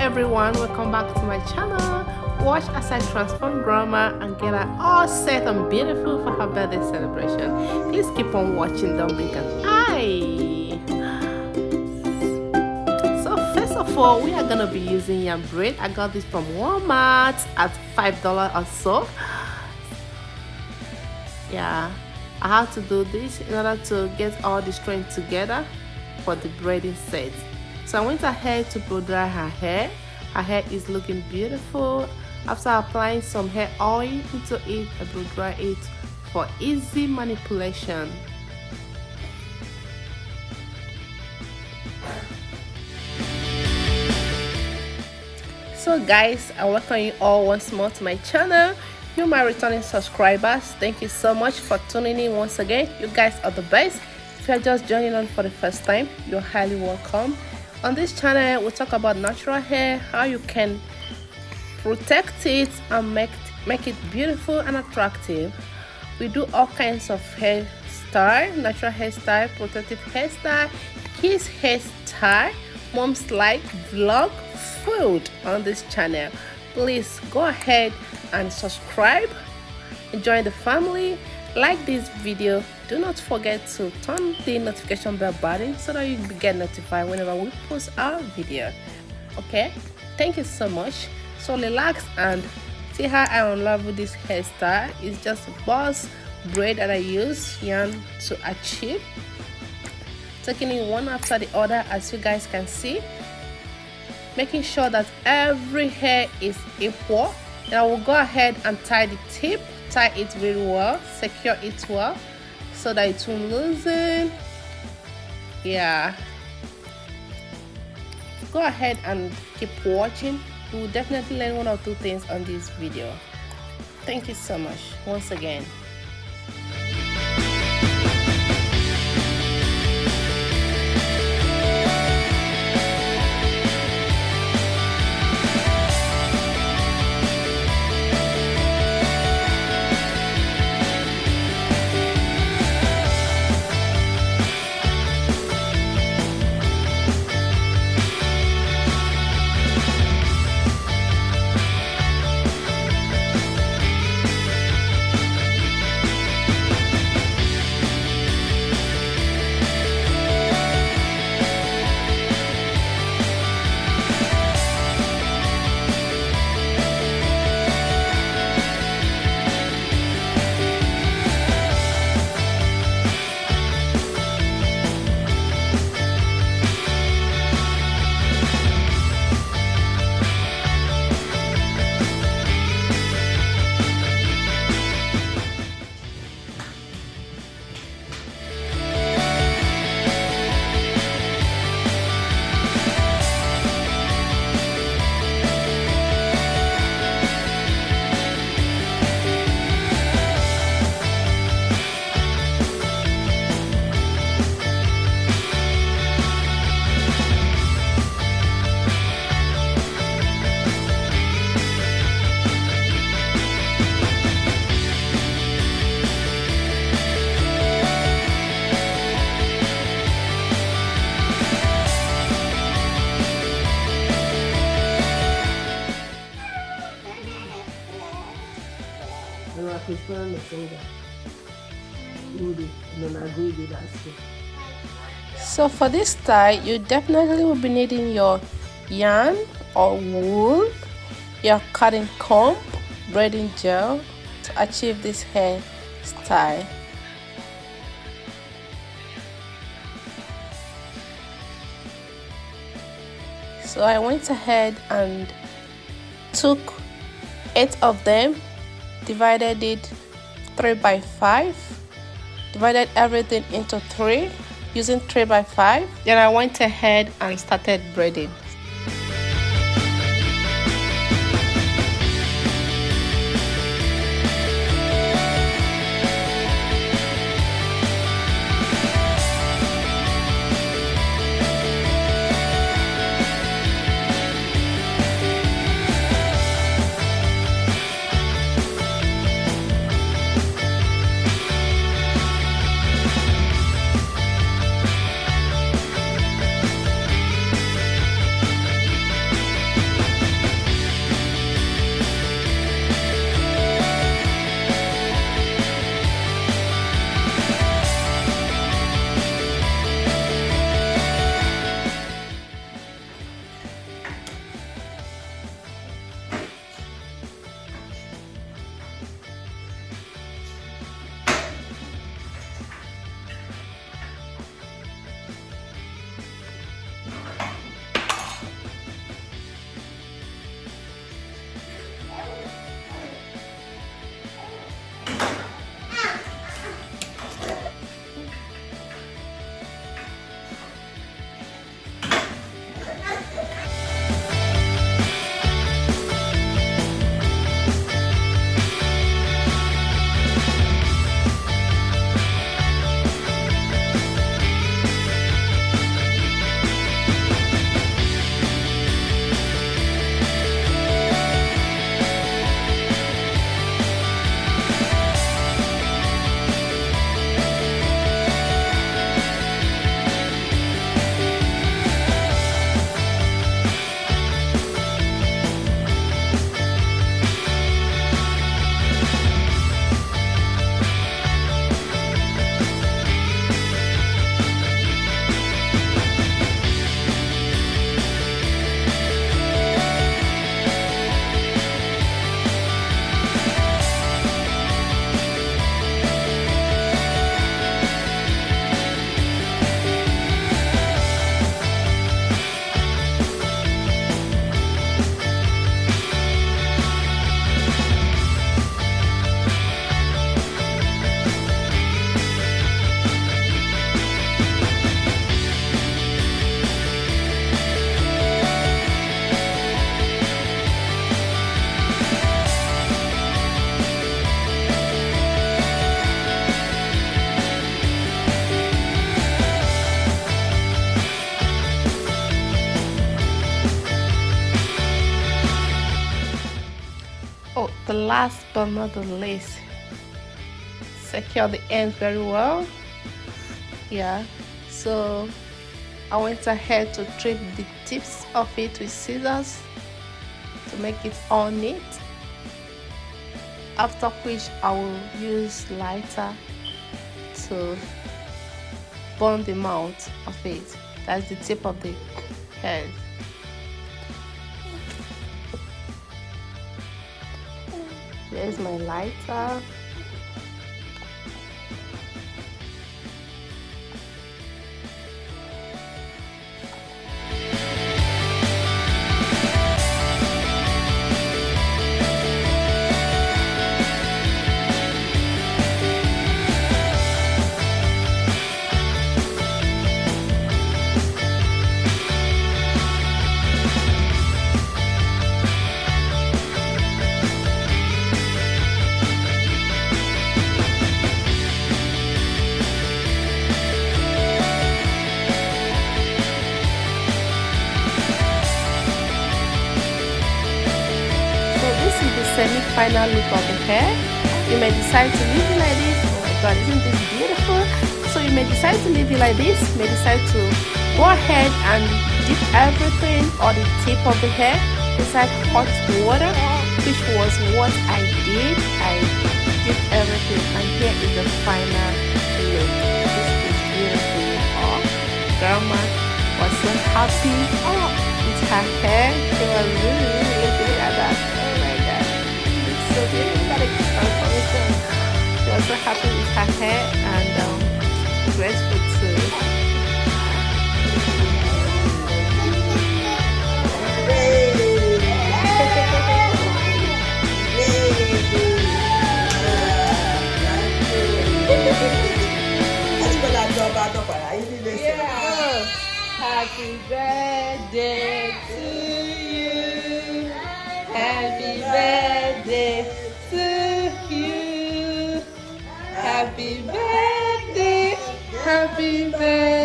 everyone, welcome back to my channel. Watch as I transform grandma and get her all set and beautiful for her birthday celebration. Please keep on watching, don't blink an eye. So first of all, we are gonna be using yarn braid. I got this from Walmart at $5 or so. Yeah, I have to do this in order to get all the strings together for the braiding set. So I went ahead to blow dry her hair. Her hair is looking beautiful. After applying some hair oil into it, I blow dry it for easy manipulation. So guys, I welcome you all once more to my channel. You my returning subscribers, thank you so much for tuning in once again. You guys are the best. If you're just joining on for the first time, you're highly welcome. On this channel, we talk about natural hair, how you can protect it and make it beautiful and attractive. We do all kinds of hairstyle, natural hairstyle, protective hairstyle, kids hairstyle, mom's life, vlog, food on this channel. Please go ahead and subscribe, join the family, like this video. Do not forget to turn the notification bell button so that you get notified whenever we post our video. Okay, thank you so much. So relax and see how I unravel this hairstyle. It's just a boss braid that I use yarn to achieve, taking it one after the other, as you guys can see, making sure that every hair is equal. And I will go ahead and tie the tip, tie it very well, secure it well so that it won't loosen. Yeah, go ahead and keep watching. You will definitely learn one or two things on this video. Thank you so much once again. So for this style, you definitely will be needing your yarn or wool, your cutting comb, braiding gel to achieve this hair style. So I went ahead and took 8 of them, divided it 3 by 5, divided everything into 3 using 3 by 5. Then I went ahead and started braiding. the last but not the least, secure the ends very well. Yeah, so I went ahead to trim the tips of it with scissors to make it all neat, after which I will use lighter to burn the mouth of it. That's the tip of the head. There's my lighter. Semi-final look of the hair. You may decide to leave it like this. Oh my god, isn't this beautiful? So you may decide to leave it like this. You may decide to go ahead and dip everything or the tip of the hair inside hot water, which was what I did. I dipped everything, and here is the final look. This is beautiful. Oh, grandma was so happy with her hair. She was really looking at that. So really got a transformation. She was so happy with her hair and grateful too. Yeah. Happy birthday to you. Happy birthday to you. Happy birthday. Happy birthday.